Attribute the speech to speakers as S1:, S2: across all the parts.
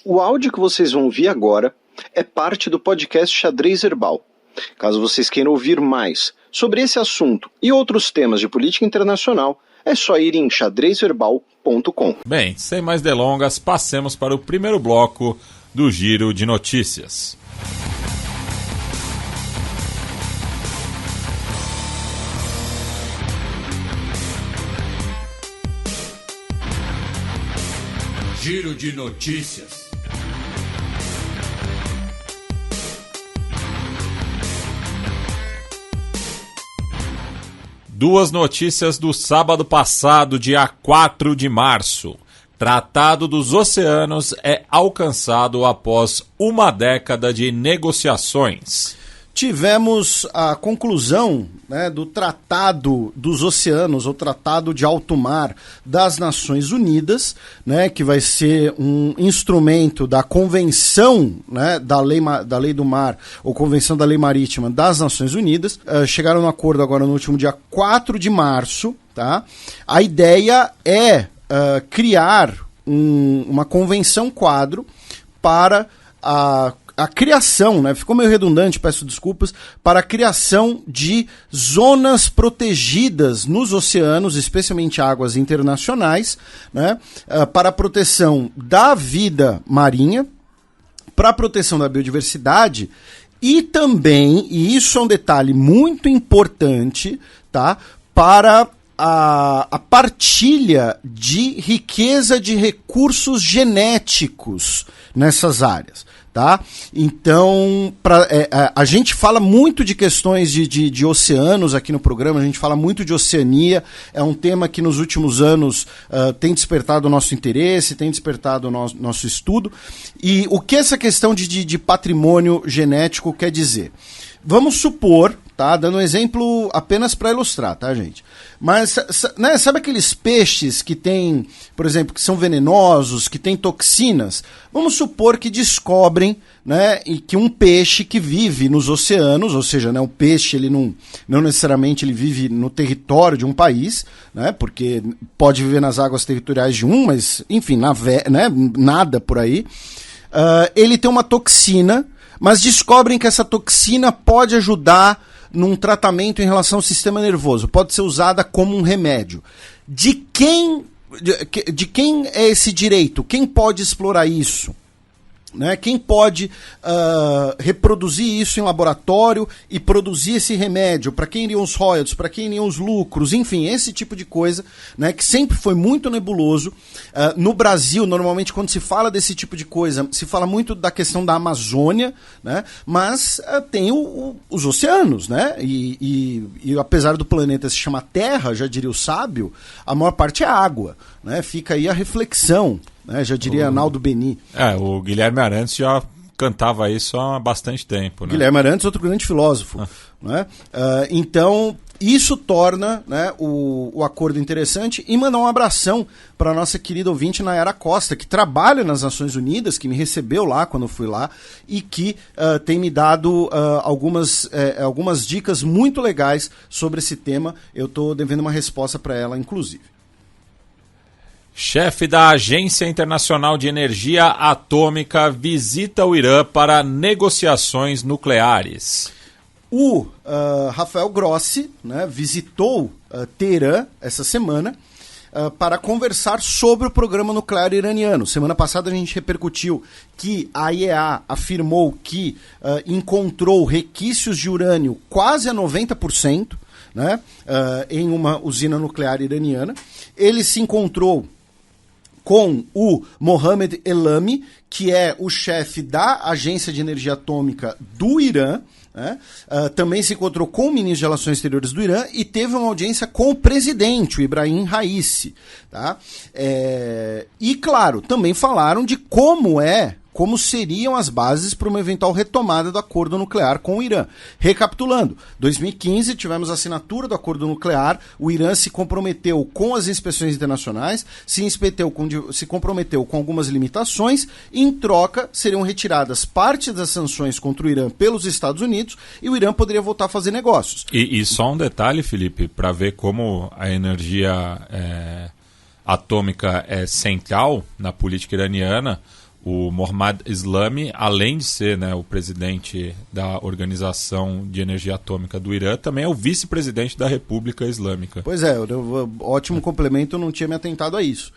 S1: O áudio que vocês vão ouvir agora é parte do podcast Xadrez Herbal. Caso vocês queiram ouvir mais sobre esse assunto e outros temas de política internacional, é só ir em xadrezherbal.com.
S2: Bem, sem mais delongas, passemos para o primeiro bloco do Giro de Notícias.
S3: Giro de Notícias.
S2: Duas notícias do sábado passado, dia 4 de março. Tratado dos Oceanos é alcançado após uma década de negociações.
S4: Tivemos a conclusão, do Tratado dos Oceanos, ou Tratado de Alto Mar das Nações Unidas, que vai ser um instrumento da Convenção, da Lei do Mar, ou Convenção da Lei Marítima das Nações Unidas. Chegaram no acordo agora no último dia 4 de março. Tá? A ideia é criar uma convenção quadro para a criação, ficou meio redundante, peço desculpas, para a criação de zonas protegidas nos oceanos, especialmente águas internacionais, para a proteção da vida marinha, para a proteção da biodiversidade e também, e isso é um detalhe muito importante, tá, para a partilha de riqueza de recursos genéticos nessas áreas. Tá? Então, a gente fala muito de questões de oceanos aqui no programa, a gente fala muito de oceania, é um tema que nos últimos anos tem despertado o nosso interesse, tem despertado o nosso estudo. E o que essa questão de patrimônio genético quer dizer? Vamos supor, tá? Dando um exemplo apenas para ilustrar, tá, gente? Mas, sabe aqueles peixes que tem, por exemplo, que são venenosos, que tem toxinas? Vamos supor que descobrem, e que um peixe que vive nos oceanos, ou seja, o peixe ele não necessariamente ele vive no território de um país, porque pode viver nas águas territoriais de um, mas, enfim, nada por aí. Ele tem uma toxina, mas descobrem que essa toxina pode ajudar num tratamento em relação ao sistema nervoso, pode ser usada como um remédio. De quem é esse direito? Quem pode explorar isso? Quem pode reproduzir isso em laboratório e produzir esse remédio? Para quem iriam os royalties? Para quem iriam os lucros? Enfim, esse tipo de coisa, que sempre foi muito nebuloso. No Brasil, normalmente, quando se fala desse tipo de coisa, se fala muito da questão da Amazônia, mas tem os oceanos, E apesar do planeta se chamar Terra, já diria o sábio, a maior parte é água. Fica aí a reflexão. Já diria Arnaldo Beni.
S2: O Guilherme Arantes já cantava isso há bastante tempo.
S4: Guilherme Arantes, outro grande filósofo. Então, isso torna o acordo interessante. E mandar um abração para a nossa querida ouvinte Nayara Costa, que trabalha nas Nações Unidas, que me recebeu lá quando eu fui lá, e que tem me dado algumas dicas muito legais sobre esse tema. Eu estou devendo uma resposta para ela, inclusive.
S2: Chefe da Agência Internacional de Energia Atômica visita o Irã para negociações nucleares.
S4: O Rafael Grossi visitou Teherã essa semana para conversar sobre o programa nuclear iraniano. Semana passada a gente repercutiu que a IEA afirmou que encontrou requisitos de urânio quase a 90%, em uma usina nuclear iraniana. Ele se encontrou com o Mohamed Eslami, que é o chefe da Agência de Energia Atômica do Irã, também se encontrou com o ministro de Relações Exteriores do Irã e teve uma audiência com o presidente, o Ibrahim Raisi. Tá? E, claro, também falaram de como seriam as bases para uma eventual retomada do acordo nuclear com o Irã. Recapitulando, 2015 tivemos a assinatura do acordo nuclear, o Irã se comprometeu com as inspeções internacionais, se comprometeu com algumas limitações, e em troca seriam retiradas parte das sanções contra o Irã pelos Estados Unidos e o Irã poderia voltar a fazer negócios.
S2: E só um detalhe, Felipe, para ver como a energia atômica é central na política iraniana. O Mohammad Islami, além de ser, né, o presidente da Organização de Energia Atômica do Irã, também é o vice-presidente da República Islâmica.
S4: Pois é, ótimo complemento, eu não tinha me atentado a isso.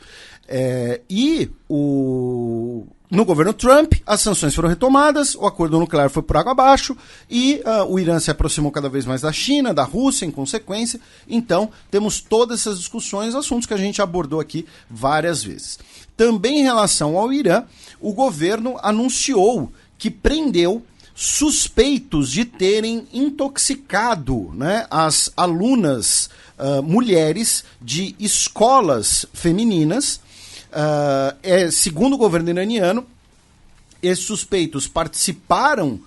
S4: No governo Trump, as sanções foram retomadas, o acordo nuclear foi por água abaixo e o Irã se aproximou cada vez mais da China, da Rússia, em consequência. Então, temos todas essas discussões, assuntos que a gente abordou aqui várias vezes. Também em relação ao Irã, o governo anunciou que prendeu suspeitos de terem intoxicado, né, as alunas mulheres de escolas femininas. Segundo o governo iraniano, esses suspeitos participaram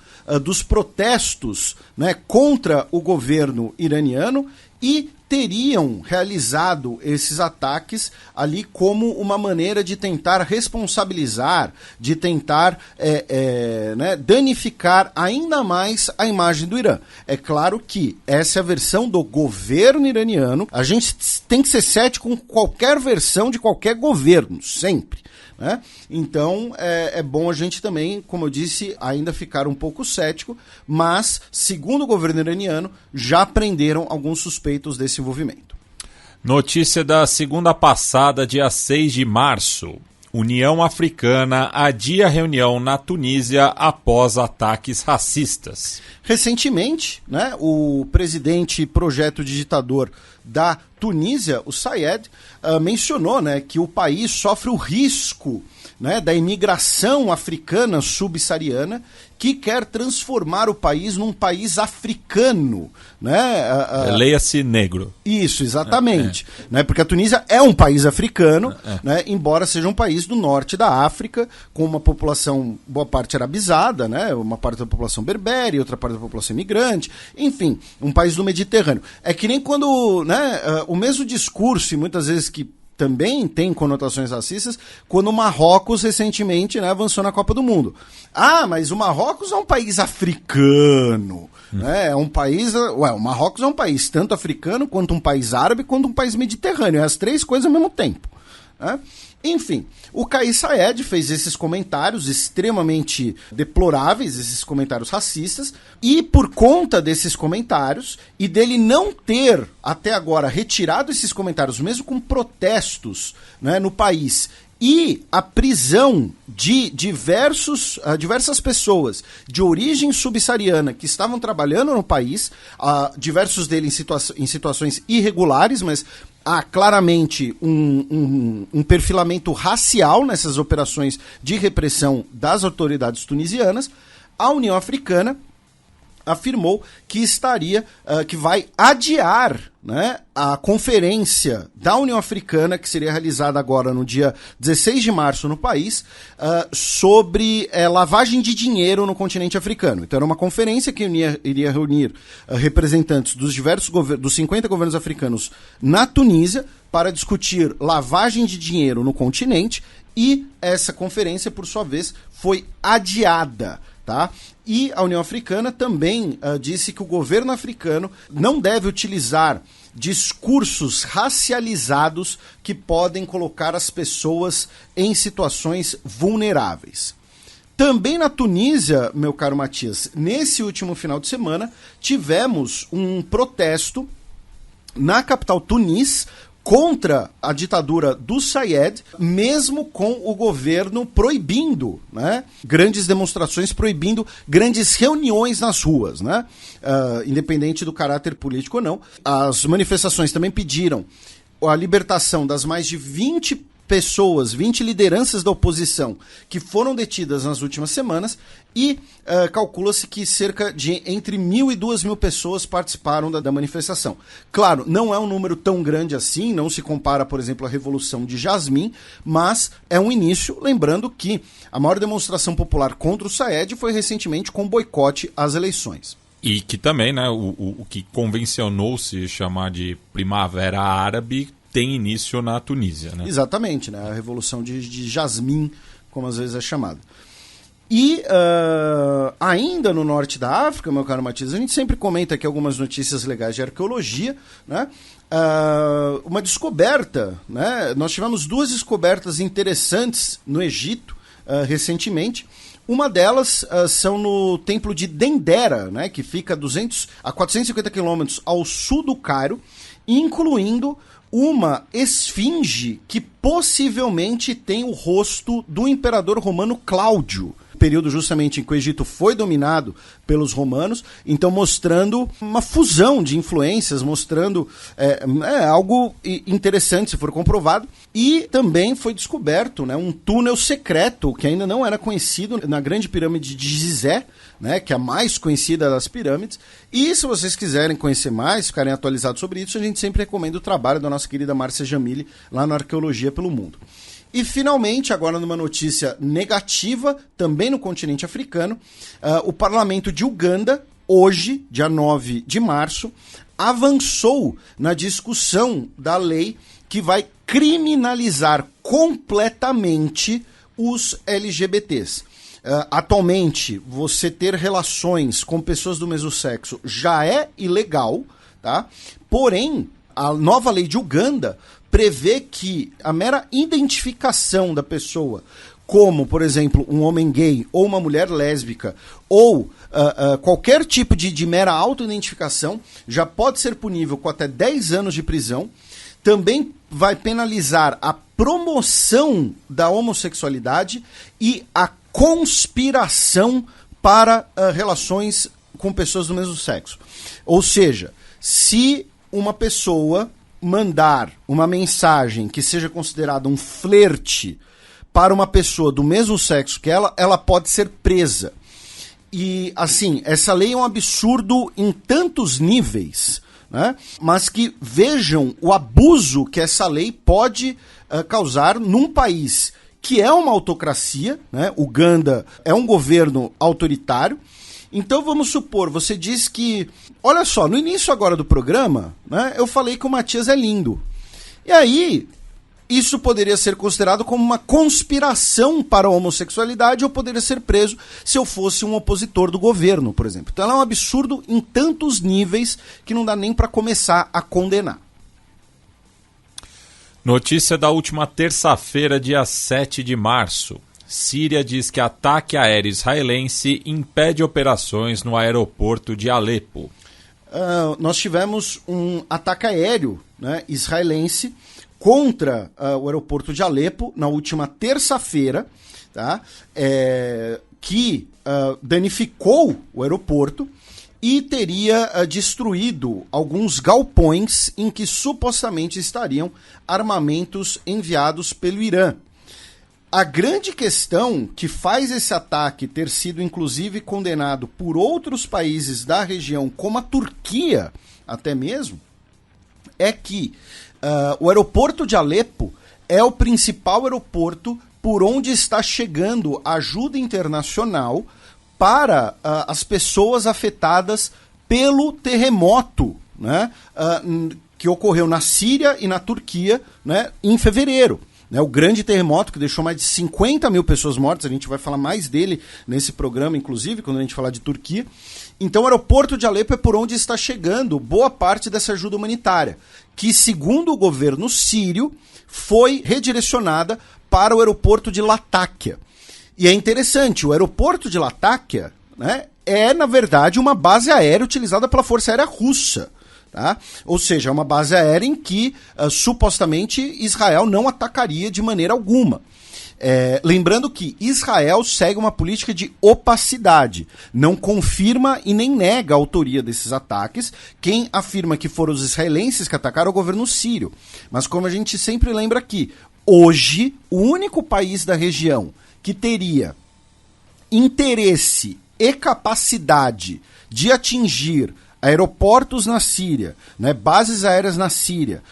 S4: dos protestos, né, contra o governo iraniano e teriam realizado esses ataques ali como uma maneira de tentar responsabilizar, de tentar né, danificar ainda mais a imagem do Irã. É claro que essa é a versão do governo iraniano. A gente tem que ser cético com qualquer versão de qualquer governo, sempre. Né? Então é bom a gente também, como eu disse, ainda ficar um pouco cético, mas, segundo o governo iraniano, já prenderam alguns suspeitos desse envolvimento.
S2: Notícia da segunda passada, dia 6 de março. União Africana adia reunião na Tunísia após ataques racistas.
S4: Recentemente, né, o presidente projeto digitador da Tunísia, o Sayed, mencionou, né, que o país sofre o risco, né, da imigração africana subsaariana que quer transformar o país num país africano. Né?
S2: Leia-se negro.
S4: Isso, exatamente. Né? Porque a Tunísia é um país africano, né? Embora seja um país do norte da África, com uma população, boa parte arabizada, né? Uma parte da população berbere, outra parte da população imigrante, enfim, um país do Mediterrâneo. É que nem quando, né, o mesmo discurso, e muitas vezes que também tem conotações racistas, quando o Marrocos recentemente, né, avançou na Copa do Mundo. Ah, mas o Marrocos é um país africano. Né? É um país. O Marrocos é um país tanto africano, quanto um país árabe, quanto um país mediterrâneo. É as três coisas ao mesmo tempo. Né? Enfim, o Kais Saied fez esses comentários extremamente deploráveis, esses comentários racistas, e por conta desses comentários, e dele não ter, até agora, retirado esses comentários, mesmo com protestos, né, no país, e a prisão de diversas pessoas de origem subsaariana que estavam trabalhando no país, diversos deles em situações irregulares, mas há claramente um perfilamento racial nessas operações de repressão das autoridades tunisianas, a União Africana afirmou que que vai adiar, né, a conferência da União Africana, que seria realizada agora no dia 16 de março no país, sobre lavagem de dinheiro no continente africano. Então era uma conferência que iria reunir representantes dos dos 50 governos africanos na Tunísia para discutir lavagem de dinheiro no continente, e essa conferência, por sua vez, foi adiada. Tá? E a União Africana também disse que o governo africano não deve utilizar discursos racializados que podem colocar as pessoas em situações vulneráveis. Também na Tunísia, meu caro Matias, nesse último final de semana, tivemos um protesto na capital Tunis contra a ditadura do Sayed, mesmo com o governo proibindo, né, grandes demonstrações, proibindo grandes reuniões nas ruas, né, independente do caráter político ou não. As manifestações também pediram a libertação das mais de 20 pessoas, 20 lideranças da oposição que foram detidas nas últimas semanas, e calcula-se que cerca de entre 1.000 e 2.000 pessoas participaram da manifestação. Claro, não é um número tão grande assim, não se compara, por exemplo, à Revolução de Jasmim, mas é um início, lembrando que a maior demonstração popular contra o Sayed foi recentemente com boicote às eleições.
S2: E que também, né, o que convencionou-se chamar de Primavera Árabe tem início na Tunísia, né?
S4: Exatamente, né? A Revolução de Jasmim, como às vezes é chamada. E ainda no norte da África, meu caro Matias, a gente sempre comenta aqui algumas notícias legais de arqueologia, né? Uma descoberta, né? Nós tivemos 2 descobertas interessantes no Egito recentemente. Uma delas são no templo de Dendera, né, que fica a 450 quilômetros ao sul do Cairo, incluindo uma esfinge que possivelmente tem o rosto do imperador romano Cláudio, período justamente em que o Egito foi dominado pelos romanos, então mostrando uma fusão de influências, mostrando algo interessante se for comprovado. E também foi descoberto, né, um túnel secreto que ainda não era conhecido na grande pirâmide de Gizé, né, que é a mais conhecida das pirâmides. E se vocês quiserem conhecer mais, ficarem atualizados sobre isso, a gente sempre recomenda o trabalho da nossa querida Márcia Jamili lá no Arqueologia pelo Mundo. E, finalmente, agora numa notícia negativa, também no continente africano, o parlamento de Uganda, hoje, dia 9 de março, avançou na discussão da lei que vai criminalizar completamente os LGBTs. Atualmente, você ter relações com pessoas do mesmo sexo já é ilegal, tá? Porém, a nova lei de Uganda prevê que a mera identificação da pessoa como, por exemplo, um homem gay ou uma mulher lésbica ou qualquer tipo de mera autoidentificação já pode ser punível com até 10 anos de prisão. Também vai penalizar a promoção da homossexualidade e a conspiração para relações com pessoas do mesmo sexo. Ou seja, se uma pessoa mandar uma mensagem que seja considerada um flerte para uma pessoa do mesmo sexo que ela pode ser presa. E, assim, essa lei é um absurdo em tantos níveis, né? Mas que vejam o abuso que essa lei pode causar num país que é uma autocracia, né? Uganda é um governo autoritário. Então vamos supor, você diz que, olha só, no início agora do programa, né, eu falei que o Matias é lindo. E aí, isso poderia ser considerado como uma conspiração para a homossexualidade, ou poderia ser preso se eu fosse um opositor do governo, por exemplo. Então ela é um absurdo em tantos níveis que não dá nem para começar a condenar.
S2: Notícia da última terça-feira, dia 7 de março. Síria diz que ataque aéreo israelense impede operações no aeroporto de Alepo.
S4: Nós tivemos um ataque aéreo, né, israelense contra o aeroporto de Alepo na última terça-feira, tá? Que danificou o aeroporto e teria destruído alguns galpões em que supostamente estariam armamentos enviados pelo Irã. A grande questão que faz esse ataque ter sido inclusive condenado por outros países da região, como a Turquia até mesmo, é que o aeroporto de Alepo é o principal aeroporto por onde está chegando ajuda internacional para as pessoas afetadas pelo terremoto, né, que ocorreu na Síria e na Turquia, né, em fevereiro. O grande terremoto que deixou mais de 50 mil pessoas mortas, a gente vai falar mais dele nesse programa, inclusive, quando a gente falar de Turquia. Então o aeroporto de Alepo é por onde está chegando boa parte dessa ajuda humanitária, que, segundo o governo sírio, foi redirecionada para o aeroporto de Latáquia. E é interessante, o aeroporto de Latáquia, né, é, na verdade, uma base aérea utilizada pela Força Aérea Russa. Tá? Ou seja, é uma base aérea em que supostamente Israel não atacaria de maneira alguma. Lembrando que Israel segue uma política de opacidade, não confirma e nem nega a autoria desses ataques. Quem afirma que foram os israelenses que atacaram é o governo sírio. Mas como a gente sempre lembra aqui, hoje o único país da região que teria interesse e capacidade de atingir aeroportos na Síria, né, bases aéreas na Síria,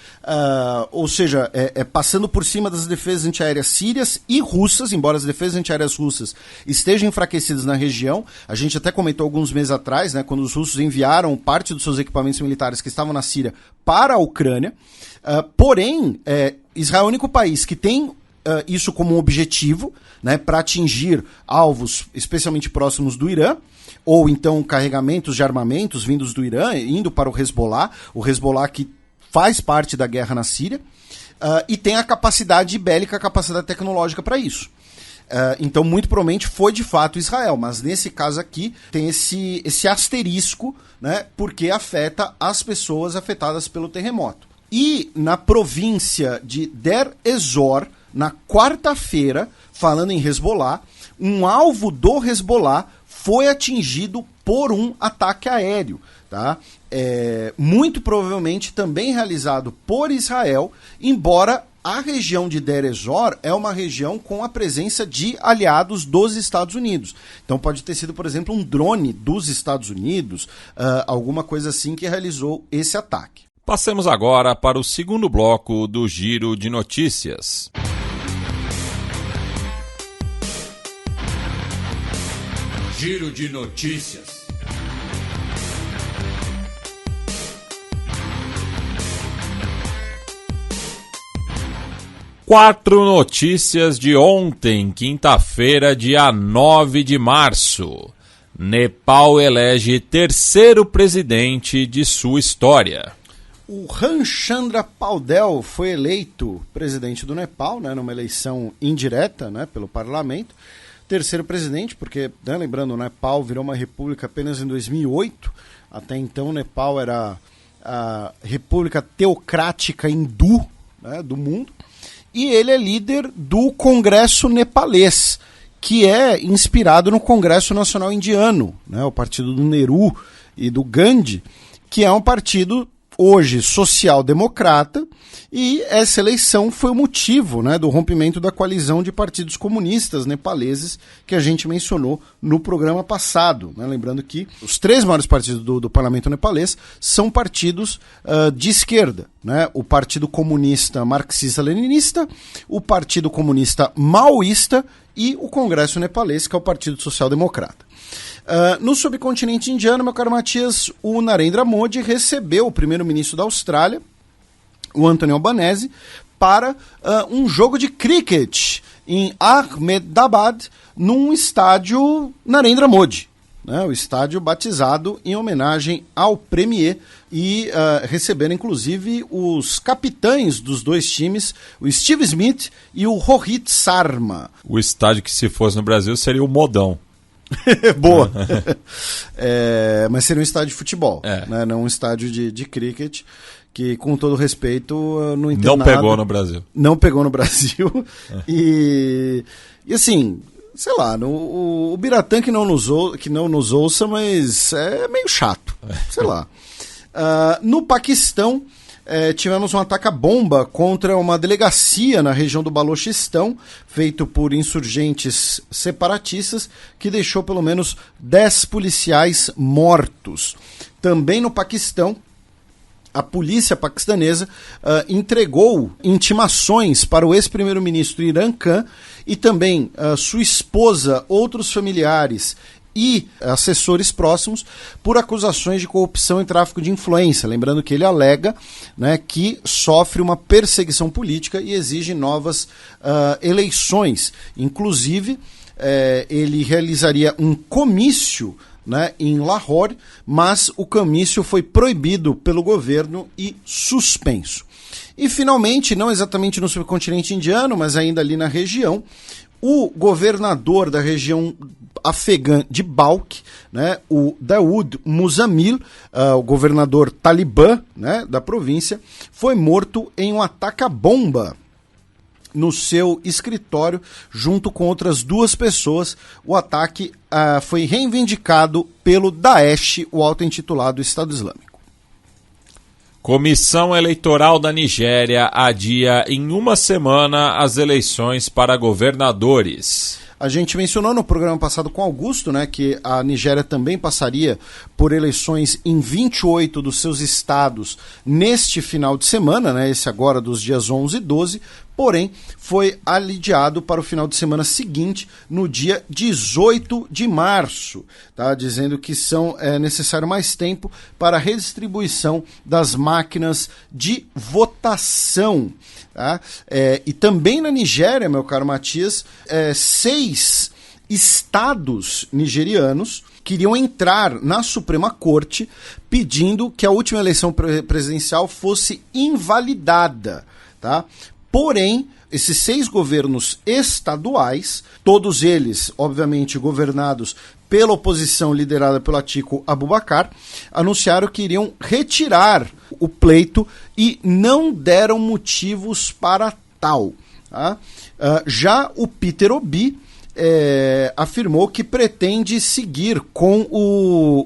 S4: ou seja, passando por cima das defesas antiaéreas sírias e russas, embora as defesas antiaéreas russas estejam enfraquecidas na região. A gente até comentou alguns meses atrás, né, quando os russos enviaram parte dos seus equipamentos militares que estavam na Síria para a Ucrânia. Porém, Israel é o único país que tem isso como um objetivo, né, para atingir alvos especialmente próximos do Irã, ou então carregamentos de armamentos vindos do Irã, indo para o Hezbollah que faz parte da guerra na Síria, e tem a capacidade bélica, a capacidade tecnológica para isso. Então, muito provavelmente foi de fato Israel, mas nesse caso aqui tem esse asterisco, né, porque afeta as pessoas afetadas pelo terremoto. E na província de Der Ezor, na quarta-feira, falando em Hezbollah, um alvo do Hezbollah foi atingido por um ataque aéreo, tá? Muito provavelmente também realizado por Israel, embora a região de Der Ezor é uma região com a presença de aliados dos Estados Unidos. Então pode ter sido, por exemplo, um drone dos Estados Unidos, alguma coisa assim que realizou esse ataque.
S2: Passemos agora para o segundo bloco do Giro de Notícias.
S3: Giro de Notícias.
S2: Quatro notícias de ontem, quinta-feira, dia 9 de março. Nepal elege terceiro presidente de sua história.
S4: O Ramchandra Paudel foi eleito presidente do Nepal, né, numa eleição indireta, né, pelo parlamento. Terceiro presidente, porque, né, lembrando, o Nepal virou uma república apenas em 2008. Até então o Nepal era a república teocrática hindu, né, do mundo. E ele é líder do Congresso Nepalês, que é inspirado no Congresso Nacional Indiano, né, o partido do Nehru e do Gandhi, que é um partido hoje social-democrata, e essa eleição foi o motivo, né, do rompimento da coalizão de partidos comunistas nepaleses que a gente mencionou no programa passado, né, lembrando que os três maiores partidos do parlamento nepalês são partidos de esquerda, né, o Partido Comunista Marxista-Leninista, o Partido Comunista Maoísta e o Congresso Nepalês, que é o Partido Social-Democrata. No subcontinente indiano, meu caro Matias, o Narendra Modi recebeu o primeiro-ministro da Austrália, o Anthony Albanese, para um jogo de cricket em Ahmedabad, num estádio Narendra Modi, né, o estádio batizado em homenagem ao premier, e receberam inclusive os capitães dos dois times, o Steve Smith e o Rohit Sarma.
S2: O estádio que, se fosse no Brasil, seria o Modão.
S4: Boa. Mas seria um estádio de futebol, né? Não um estádio de cricket, que, com todo respeito, não entendo
S2: não
S4: nada.
S2: Pegou no Brasil.
S4: Não pegou no Brasil. E assim, sei lá, o Biratã que não nos ouça, mas é meio chato, sei lá. No Paquistão, tivemos um ataque à bomba contra uma delegacia na região do Balochistão, feito por insurgentes separatistas, que deixou pelo menos 10 policiais mortos. Também no Paquistão, a polícia paquistanesa entregou intimações para o ex-primeiro-ministro Imran Khan e também sua esposa, outros familiares e assessores próximos por acusações de corrupção e tráfico de influência. Lembrando que ele alega, né, que sofre uma perseguição política e exige novas eleições. Inclusive, ele realizaria um comício, né, em Lahore, mas o comício foi proibido pelo governo e suspenso. E, finalmente, não exatamente no subcontinente indiano, mas ainda ali na região, o governador da região afegã de Balkh, né, o Dawood Muzamil, o governador talibã, né, da província, foi morto em um ataque à bomba no seu escritório, junto com outras 2 pessoas. O ataque foi reivindicado pelo Daesh, o auto-intitulado Estado Islâmico.
S2: Comissão Eleitoral da Nigéria adia em uma semana as eleições para governadores.
S4: A gente mencionou no programa passado com Augusto, né, que a Nigéria também passaria por eleições em 28 dos seus estados neste final de semana, né, esse agora dos dias 11 e 12, porém foi adiado para o final de semana seguinte, no dia 18 de março, tá, dizendo que é necessário mais tempo para a redistribuição das máquinas de votação. Tá? E também na Nigéria, meu caro Matias, 6 estados nigerianos queriam entrar na Suprema Corte pedindo que a última eleição presidencial fosse invalidada. Tá? Porém, esses 6 governos estaduais, todos eles, obviamente, governados pela oposição liderada pelo Atiku Abubakar, anunciaram que iriam retirar o pleito e não deram motivos para tal. Tá? Já o Peter Obi afirmou que pretende seguir com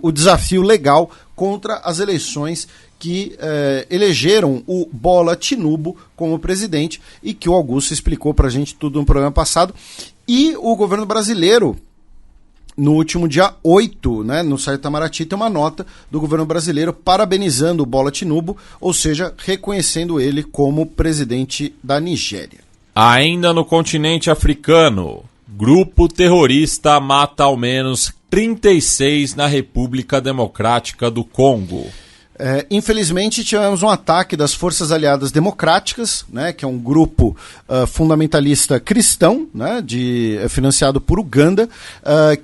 S4: o desafio legal contra as eleições que elegeram o Bola Tinubu como presidente e que o Augusto explicou para a gente tudo no programa passado. E o governo brasileiro, no último dia 8, né, no site Itamaraty, tem uma nota do governo brasileiro parabenizando o Bola Tinubu, ou seja, reconhecendo ele como presidente da Nigéria.
S2: Ainda no continente africano, grupo terrorista mata ao menos 36 na República Democrática do Congo.
S4: Infelizmente tivemos um ataque das Forças Aliadas Democráticas, né, que é um grupo fundamentalista cristão, né, financiado por Uganda,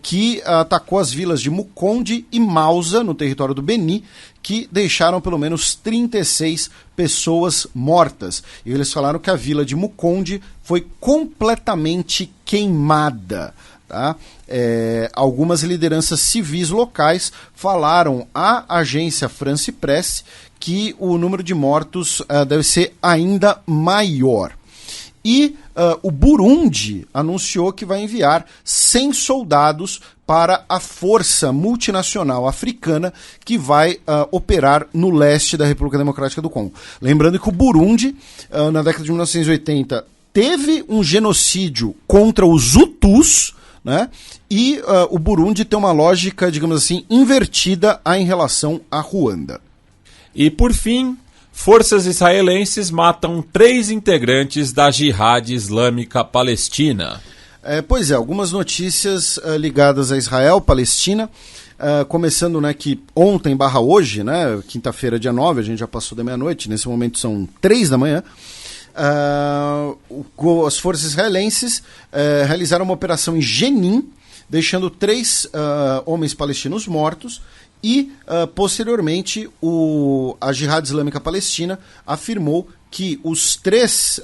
S4: que atacou as vilas de Mukonde e Mausa, no território do Beni, que deixaram pelo menos 36 pessoas mortas. E eles falaram que a vila de Mukonde foi completamente queimada. Tá? Algumas lideranças civis locais falaram à agência France Presse que o número de mortos deve ser ainda maior. E o Burundi anunciou que vai enviar 100 soldados para a Força Multinacional Africana que vai operar no leste da República Democrática do Congo. Lembrando que o Burundi, na década de 1980, teve um genocídio contra os Hutus, né? E o Burundi tem uma lógica, digamos assim, invertida em relação a Ruanda.
S2: E por fim, forças israelenses matam 3 integrantes da Jihad Islâmica Palestina.
S4: Pois é, algumas notícias ligadas a Israel, Palestina, começando, né, que ontem / hoje, né, quinta-feira, dia 9, a gente já passou da meia-noite, nesse momento são 3 da manhã, as forças israelenses realizaram uma operação em Jenin, deixando 3 homens palestinos mortos e, posteriormente, a Jihad Islâmica Palestina afirmou que os 3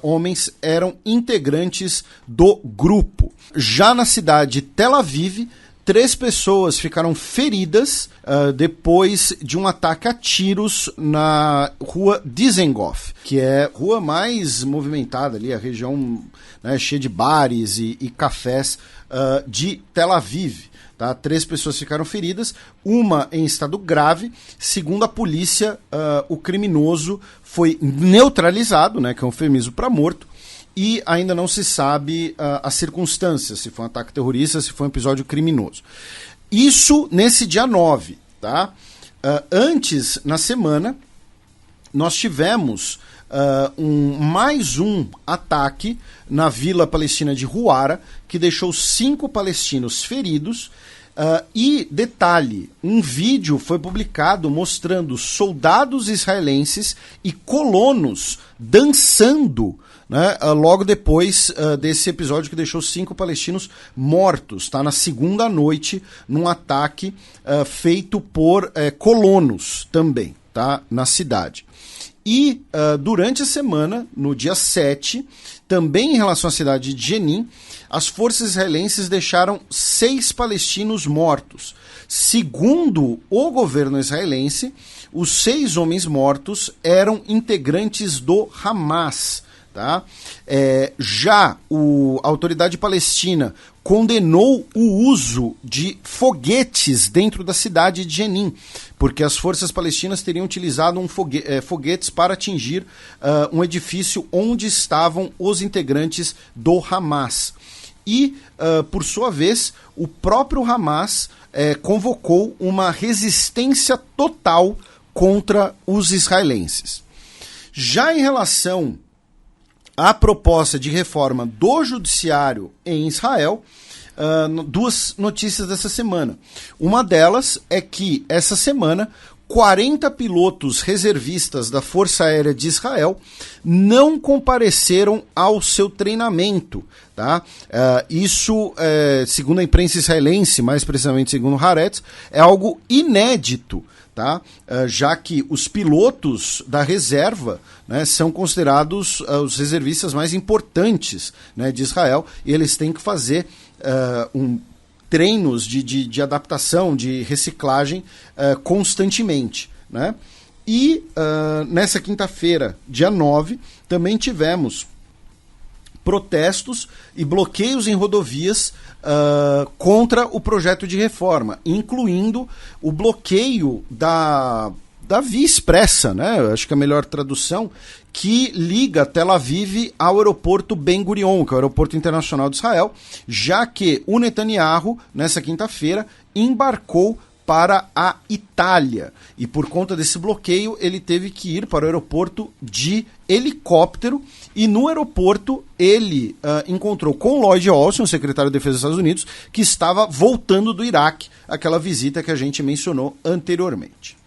S4: homens eram integrantes do grupo. Já na cidade de Tel Aviv, 3 pessoas ficaram feridas depois de um ataque a tiros na rua Dizengoff, que é a rua mais movimentada ali, a região, né, cheia de bares e cafés de Tel Aviv. Tá? 3 pessoas ficaram feridas, uma em estado grave. Segundo a polícia, o criminoso foi neutralizado, né, que é um eufemismo para morto, e ainda não se sabe as circunstâncias, se foi um ataque terrorista, se foi um episódio criminoso. Isso nesse dia 9, tá? Antes, na semana, nós tivemos mais um ataque na vila palestina de Huara, que deixou 5 palestinos feridos. E, detalhe, um vídeo foi publicado mostrando soldados israelenses e colonos dançando, né, logo depois desse episódio que deixou 5 palestinos mortos, tá, na segunda noite, num ataque feito por colonos também, tá, na cidade. E durante a semana, no dia 7, também em relação à cidade de Jenin, as forças israelenses deixaram 6 palestinos mortos. Segundo o governo israelense, os 6 homens mortos eram integrantes do Hamas. Tá? Já a autoridade palestina condenou o uso de foguetes dentro da cidade de Jenin, porque as forças palestinas teriam utilizado foguetes para atingir um edifício onde estavam os integrantes do Hamas. E, por sua vez, o próprio Hamas convocou uma resistência total contra os israelenses. Já em relação à proposta de reforma do judiciário em Israel, 2 notícias dessa semana. Uma delas é que, essa semana, 40 pilotos reservistas da Força Aérea de Israel não compareceram ao seu treinamento. Tá? Isso, segundo a imprensa israelense, mais precisamente segundo Haaretz, é algo inédito. Tá? Já que os pilotos da reserva, né, são considerados os reservistas mais importantes, né, de Israel, e eles têm que fazer treinos de adaptação, de reciclagem constantemente. Né? E nessa quinta-feira, dia 9, também tivemos protestos e bloqueios em rodovias contra o projeto de reforma, incluindo o bloqueio da Via Expressa, né? Eu acho que é a melhor tradução, que liga Tel Aviv ao aeroporto Ben Gurion, que é o aeroporto internacional de Israel, já que o Netanyahu, nessa quinta-feira, embarcou para a Itália. E por conta desse bloqueio, ele teve que ir para o aeroporto de helicóptero, e no aeroporto ele encontrou com Lloyd Austin, o secretário de Defesa dos Estados Unidos, que estava voltando do Iraque, aquela visita que a gente mencionou anteriormente.